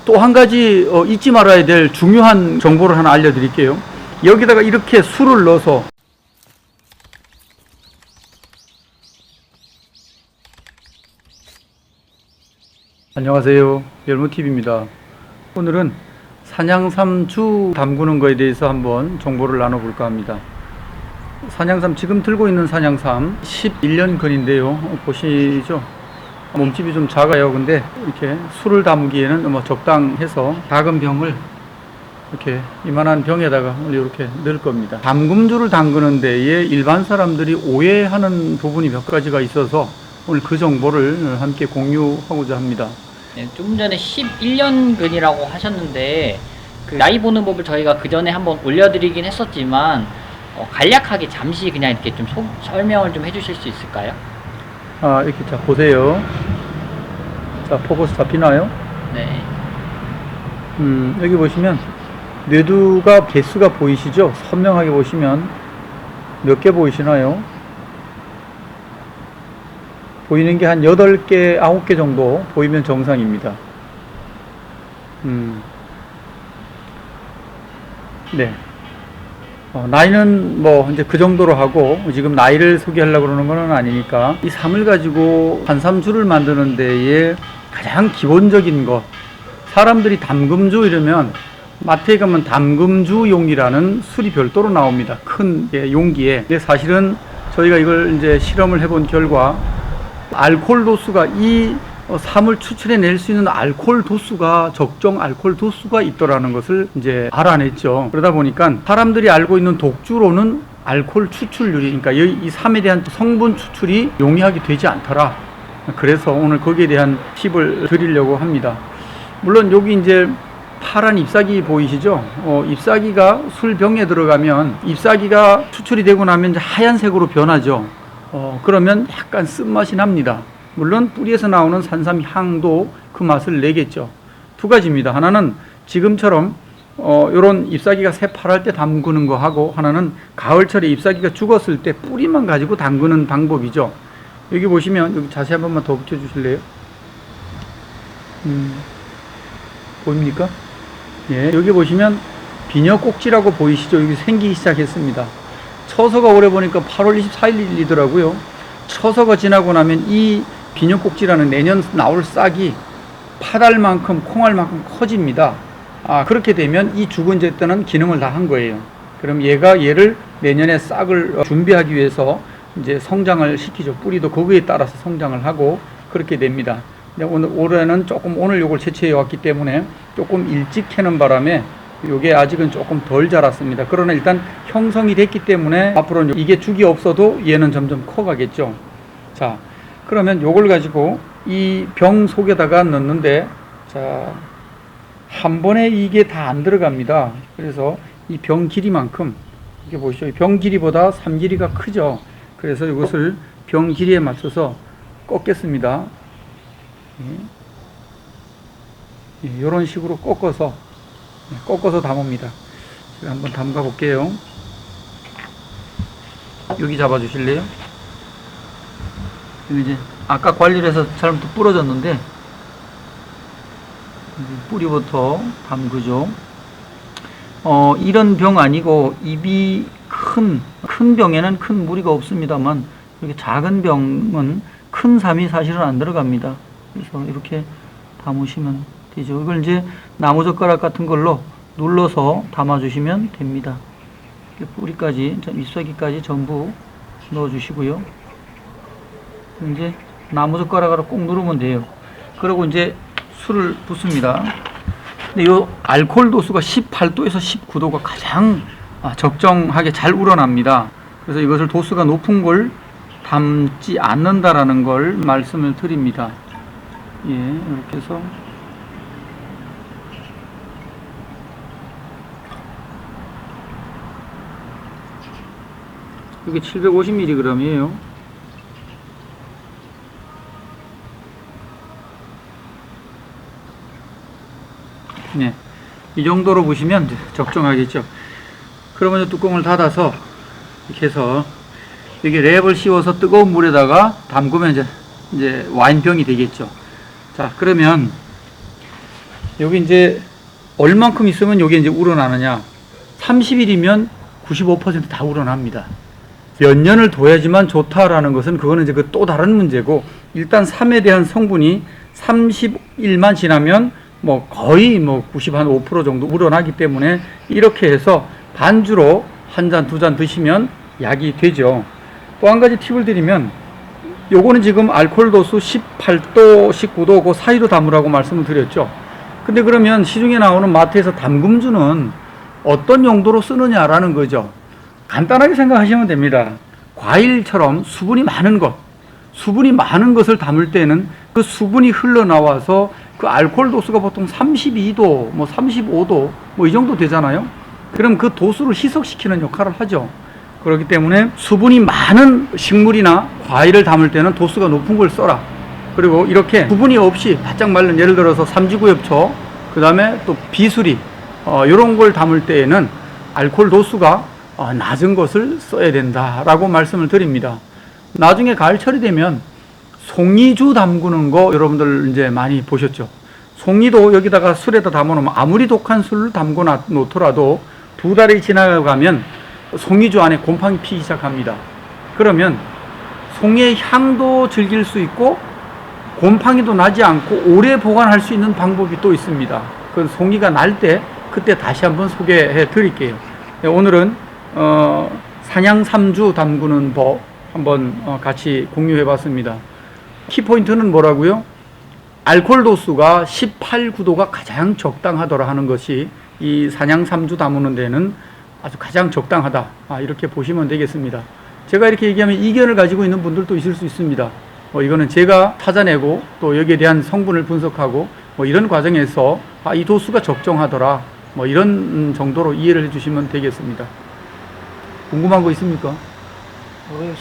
또 한 가지 잊지 말아야 될 중요한 정보를 하나 알려드릴게요. 여기다가 이렇게 술을 넣어서 안녕하세요. 열무TV입니다. 오늘은 산양삼 주 담그는 거에 대해서 한번 정보를 나눠볼까 합니다. 산양삼, 지금 들고 있는 산양삼 11년 근인데요. 보시죠. 몸집이 좀 작아요. 근데 이렇게 술을 담기에는 뭐 적당해서 작은 병을 이렇게 이만한 병에다가 이렇게 넣을 겁니다. 담금주를 담그는 데에 일반 사람들이 오해하는 부분이 몇 가지가 있어서 오늘 그 정보를 함께 공유하고자 합니다. 네, 좀 전에 11년근이라고 하셨는데 그 나이 보는 법을 저희가 그 전에 한번 올려드리긴 했었지만 간략하게 잠시 그냥 이렇게 좀 설명을 좀 해주실 수 있을까요? 이렇게 자 보세요. 자, 포커스 잡히나요? 네. 여기 보시면 뇌두가 개수가 보이시죠? 선명하게 보시면 몇 개 보이시나요? 보이는 게 한 8개, 9개 정도 보이면 정상입니다. 네. 나이는 뭐 이제 그 정도로 하고, 지금 나이를 소개하려고 그러는 건 아니니까, 이 삼을 가지고 한삼주를 만드는 데에 가장 기본적인 것, 사람들이 담금주 이러면 마트에 가면 담금주용이라는 술이 별도로 나옵니다. 큰 용기에. 근데 사실은 저희가 이걸 이제 실험을 해본 결과 알코올 도수가 이 삼을 추출해낼 수 있는 알코올 도수가 적정 알코올 도수가 있더라는 것을 이제 알아냈죠. 그러다 보니까 사람들이 알고 있는 독주로는 알코올 추출률이, 그러니까 이 삼에 대한 성분 추출이 용이하게 되지 않더라. 그래서 오늘 거기에 대한 팁을 드리려고 합니다. 물론 여기 이제 파란 잎사귀 보이시죠? 잎사귀가 술병에 들어가면 잎사귀가 추출이 되고 나면 이제 하얀색으로 변하죠. 그러면 약간 쓴맛이 납니다. 물론 뿌리에서 나오는 산삼 향도 그 맛을 내겠죠. 두 가지입니다. 하나는 지금처럼 요런 잎사귀가 새파랄 때 담그는 거 하고, 하나는 가을철에 잎사귀가 죽었을 때 뿌리만 가지고 담그는 방법이죠. 여기 보시면, 여기 자세히 한 번만 더 붙여 주실래요? 보입니까? 예, 여기 보시면 비녀꼭지라고 보이시죠? 여기 생기기 시작했습니다. 처서가 올해 보니까 8월 24일이더라고요. 처서가 지나고 나면 이 비녀꼭지라는 내년 나올 싹이 파달만큼, 콩알만큼 커집니다. 그렇게 되면 이 죽은 잿더는 기능을 다 한 거예요. 그럼 얘를 내년에 싹을 준비하기 위해서 이제 성장을 시키죠. 뿌리도 거기에 따라서 성장을 하고 그렇게 됩니다. 근데 올해는 조금, 오늘 요걸 채취해 왔기 때문에 조금 일찍 캐는 바람에 요게 아직은 조금 덜 자랐습니다. 그러나 일단 형성이 됐기 때문에 앞으로는 이게 죽이 없어도 얘는 점점 커가겠죠. 자, 그러면 요걸 가지고 이 병 속에다가 넣는데, 자, 한 번에 이게 다 안 들어갑니다. 그래서 이 병 길이만큼, 이렇게 보시죠. 병 길이보다 삼 길이가 크죠. 그래서 이것을 병 길이에 맞춰서 꺾겠습니다. 이런 식으로 꺾어서 담읍니다. 제가 한번 담가 볼게요. 여기 잡아 주실래요? 여기 이제 아까 관리를 해서 잘못 부러졌는데 뿌리부터 담그죠. 이런 병 아니고 입이 큰 병에는 큰 무리가 없습니다만, 이렇게 작은 병은 큰 삼이 사실은 안 들어갑니다. 그래서 이렇게 담으시면 되죠. 이걸 이제 나무젓가락 같은 걸로 눌러서 담아주시면 됩니다. 뿌리까지, 잎사귀까지 전부 넣어주시고요. 이제 나무젓가락으로 꼭 누르면 돼요. 그리고 이제 술을 붓습니다. 근데 이 알코올 도수가 18도에서 19도가 가장 적정하게 잘 우러납니다. 그래서 이것을 도수가 높은 걸 담지 않는다라는 걸 말씀을 드립니다. 예, 이렇게 해서 이게 750mg이에요. 네, 이 정도로 보시면 적정하겠죠. 그러면 이제 뚜껑을 닫아서 이렇게 해서 여기 랩을 씌워서 뜨거운 물에다가 담그면 이제 와인병이 되겠죠. 자, 그러면 여기 이제 얼만큼 있으면 여기 이제 우러나느냐. 30일이면 95%다 우러납니다. 몇 년을 둬야지만 좋다라는 것은 그거는 이제 그 또 다른 문제고, 일단 삶에 대한 성분이 30일만 지나면 뭐 거의 뭐 95% 정도 우러나기 때문에 이렇게 해서 반주로 한 잔, 두 잔 드시면 약이 되죠. 또 한 가지 팁을 드리면, 요거는 지금 알코올 도수 18도, 19도 그 사이로 담으라고 말씀을 드렸죠. 근데 그러면 시중에 나오는 마트에서 담금주는 어떤 용도로 쓰느냐라는 거죠. 간단하게 생각하시면 됩니다. 과일처럼 수분이 많은 것을 담을 때는 그 수분이 흘러나와서 그 알코올 도수가 보통 32도, 뭐 35도, 뭐 이 정도 되잖아요. 그럼 그 도수를 희석시키는 역할을 하죠. 그렇기 때문에 수분이 많은 식물이나 과일을 담을 때는 도수가 높은 걸 써라. 그리고 이렇게 수분이 없이 바짝 말른, 예를 들어서 삼지구엽초, 그 다음에 또 비수리, 이런 걸 담을 때에는 알코올 도수가 낮은 것을 써야 된다라고 말씀을 드립니다. 나중에 가을철이 되면 송이주 담그는 거 여러분들 이제 많이 보셨죠. 송이도 여기다가 술에다 담아놓으면 아무리 독한 술을 담궈 놓더라도 2달이 지나가면 송이주 안에 곰팡이 피기 시작합니다. 그러면 송이의 향도 즐길 수 있고 곰팡이도 나지 않고 오래 보관할 수 있는 방법이 또 있습니다. 그건 송이가 날 때 그때 다시 한번 소개해 드릴게요. 오늘은 산양삼주 담그는 법 한번 같이 공유해 봤습니다. 키포인트는 뭐라고요? 알코올 도수가 18, 9도가 가장 적당하더라 하는 것이 이 산양삼주 담그는 데는 아주 가장 적당하다, 이렇게 보시면 되겠습니다. 제가 이렇게 얘기하면 이견을 가지고 있는 분들도 있을 수 있습니다. 이거는 제가 찾아내고 또 여기에 대한 성분을 분석하고 이런 과정에서 이 도수가 적정하더라, 이런 정도로 이해를 해주시면 되겠습니다. 궁금한 거 있습니까?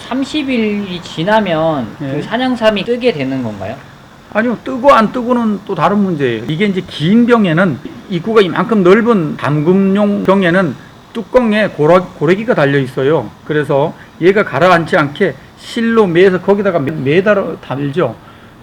30일이 지나면 네. 그 산양삼이 뜨게 되는 건가요? 아니요, 뜨고 안 뜨고는 또 다른 문제예요. 이게 이제 긴 병에는, 입구가 이만큼 넓은 담금용 병에는 뚜껑에 고래기가 달려 있어요. 그래서 얘가 가라앉지 않게 실로 매서 거기다가 매달아 달죠.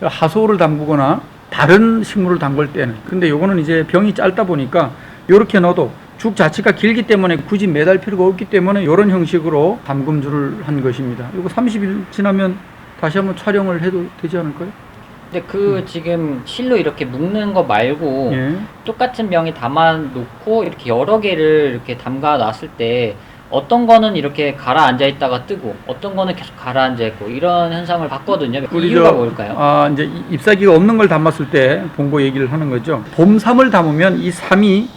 하소를 담그거나 다른 식물을 담글 때는. 근데 요거는 이제 병이 짧다 보니까 요렇게 넣어도 죽 자체가 길기 때문에 굳이 매달 필요가 없기 때문에 이런 형식으로 담금주를 한 것입니다. 이거 30일 지나면 다시 한번 촬영을 해도 되지 않을까요? 근데 지금 실로 이렇게 묶는 거 말고 예. 똑같은 병에 담아 놓고 이렇게 여러 개를 이렇게 담가 놨을 때 어떤 거는 이렇게 가라앉아 있다가 뜨고 어떤 거는 계속 가라앉아 있고 이런 현상을 봤거든요. 그 이유가 뭘까요? 이제 잎사귀가 없는 걸 담았을 때 본고 얘기를 하는 거죠. 봄삼을 담으면 이 삼이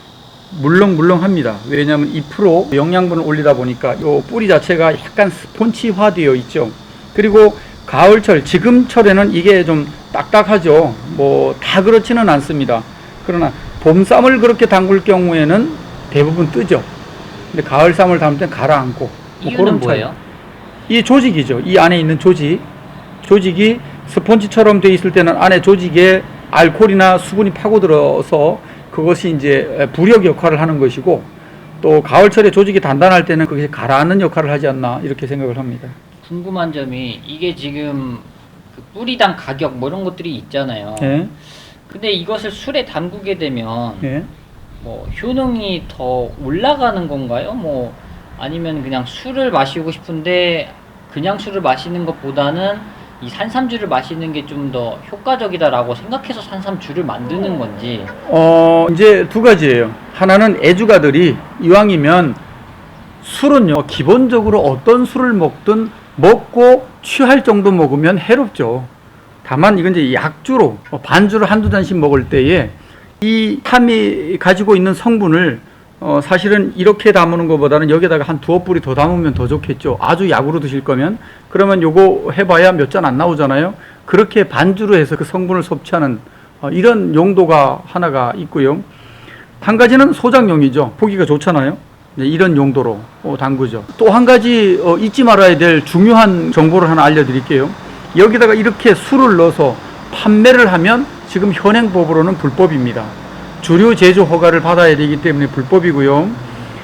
물렁물렁합니다. 왜냐하면 잎으로 영양분을 올리다 보니까 요 뿌리 자체가 약간 스폰지화되어 있죠. 그리고 가을철, 지금철에는 이게 좀 딱딱하죠. 뭐 다 그렇지는 않습니다. 그러나 봄쌈을 그렇게 담글 경우에는 대부분 뜨죠. 근데 가을쌈을 담을 땐 가라앉고. 이유는 뭐예요? 이 조직이죠. 이 안에 있는 조직이 스펀지처럼 돼 있을 때는 안에 조직에 알코올이나 수분이 파고들어서 그것이 이제 부력 역할을 하는 것이고, 또 가을철에 조직이 단단할 때는 그게 가라앉는 역할을 하지 않나, 이렇게 생각을 합니다. 궁금한 점이 이게 지금 그 뿌리당 가격 뭐 이런 것들이 있잖아요. 예. 근데 이것을 술에 담그게 되면 예. 뭐 효능이 더 올라가는 건가요? 뭐 아니면 그냥 술을 마시고 싶은데 그냥 술을 마시는 것보다는 이 산삼주를 마시는 게 좀 더 효과적이다라고 생각해서 산삼주를 만드는 건지. 이제 두 가지예요. 하나는 애주가들이 이왕이면 술은요, 기본적으로 어떤 술을 먹든 먹고 취할 정도 먹으면 해롭죠. 다만 이건 이제 약주로 반주를 한두 잔씩 먹을 때에 이 삼이 가지고 있는 성분을 사실은 이렇게 담는 것보다는 여기다가 한 두어 뿌리 더 담으면 더 좋겠죠. 아주 약으로 드실 거면. 그러면 요거 해봐야 몇 잔 안 나오잖아요. 그렇게 반주로 해서 그 성분을 섭취하는 이런 용도가 하나가 있고요. 한 가지는 소장용이죠. 보기가 좋잖아요. 이런 용도로 담그죠. 또 한 가지 잊지 말아야 될 중요한 정보를 하나 알려드릴게요. 여기다가 이렇게 술을 넣어서 판매를 하면 지금 현행법으로는 불법입니다. 주류 제조 허가를 받아야 되기 때문에 불법이고요.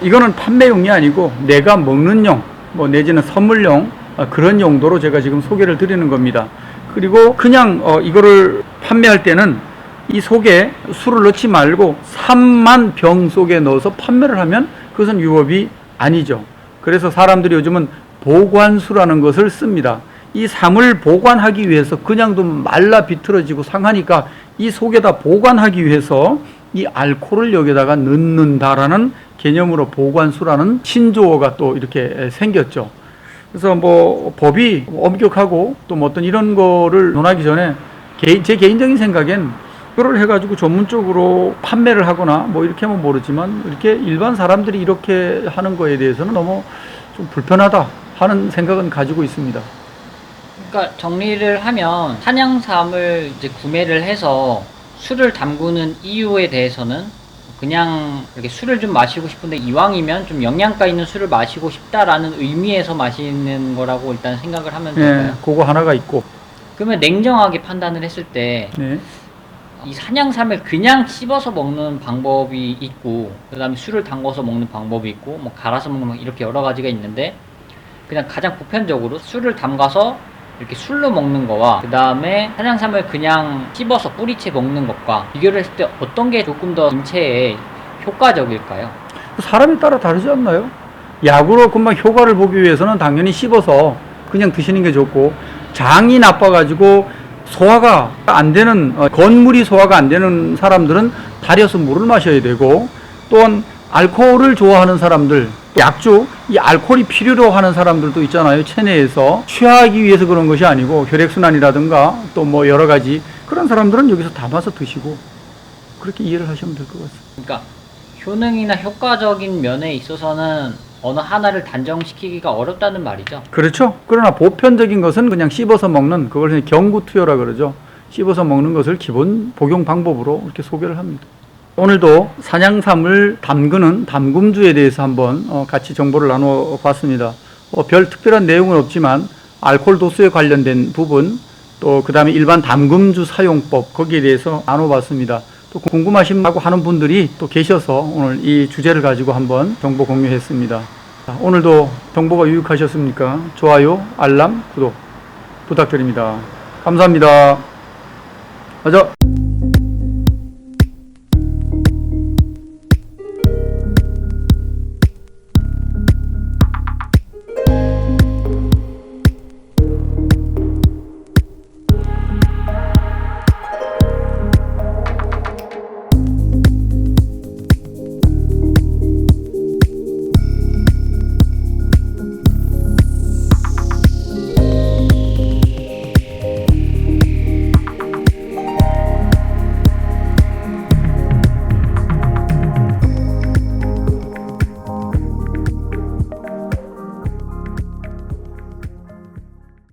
이거는 판매용이 아니고 내가 먹는 용, 내지는 선물용, 그런 용도로 제가 지금 소개를 드리는 겁니다. 그리고 그냥 이거를 판매할 때는 이 속에 술을 넣지 말고 삼만 병 속에 넣어서 판매를 하면 그것은 유법이 아니죠. 그래서 사람들이 요즘은 보관수라는 것을 씁니다. 이 삼을 보관하기 위해서 그냥 두면 말라 비틀어지고 상하니까 이 속에다 보관하기 위해서 이 알코올을 여기다가 넣는다라는 개념으로 보관수라는 신조어가 또 이렇게 생겼죠. 그래서 뭐 법이 엄격하고 또 뭐 어떤 이런 거를 논하기 전에 제 개인적인 생각엔 그걸 해가지고 전문적으로 판매를 하거나 뭐 이렇게 하면 모르지만 이렇게 일반 사람들이 이렇게 하는 거에 대해서는 너무 좀 불편하다 하는 생각은 가지고 있습니다. 그러니까 정리를 하면 산양삼을 이제 구매를 해서 술을 담그는 이유에 대해서는 그냥 이렇게 술을 좀 마시고 싶은데 이왕이면 좀 영양가 있는 술을 마시고 싶다라는 의미에서 마시는 거라고 일단 생각을 하면 될까요? 네, 그거 하나가 있고. 그러면 냉정하게 판단을 했을 때 네. 이 산양삼을 그냥 씹어서 먹는 방법이 있고 그 다음에 술을 담궈서 먹는 방법이 있고 뭐 갈아서 먹는 방법 이렇게 여러 가지가 있는데 그냥 가장 보편적으로 술을 담가서 이렇게 술로 먹는 거와 그 다음에 산양삼을 그냥 씹어서 뿌리채 먹는 것과 비교를 했을 때 어떤 게 조금 더 인체에 효과적일까요? 사람에 따라 다르지 않나요? 약으로 금방 효과를 보기 위해서는 당연히 씹어서 그냥 드시는 게 좋고, 장이 나빠가지고 소화가 안 되는, 건물이 소화가 안 되는 사람들은 달여서 물을 마셔야 되고, 또한 알코올을 좋아하는 사람들, 또 약주, 이 알코올이 필요로 하는 사람들도 있잖아요. 체내에서 취하기 위해서 그런 것이 아니고 혈액순환이라든가 또 뭐 여러 가지 그런 사람들은 여기서 담아서 드시고, 그렇게 이해를 하시면 될 것 같습니다. 그러니까 효능이나 효과적인 면에 있어서는 어느 하나를 단정시키기가 어렵다는 말이죠. 그렇죠. 그러나 보편적인 것은 그냥 씹어서 먹는, 그걸 경구투여라 그러죠. 씹어서 먹는 것을 기본 복용 방법으로 이렇게 소개를 합니다. 오늘도 산양삼을 담그는 담금주에 대해서 한번 같이 정보를 나눠 봤습니다. 별 특별한 내용은 없지만 알코올 도수에 관련된 부분, 또 그 다음에 일반 담금주 사용법, 거기에 대해서 나눠봤습니다. 또 궁금하시다고 하는 분들이 또 계셔서 오늘 이 주제를 가지고 한번 정보 공유했습니다. 오늘도 정보가 유익하셨습니까? 좋아요, 알람, 구독 부탁드립니다. 감사합니다. 맞아.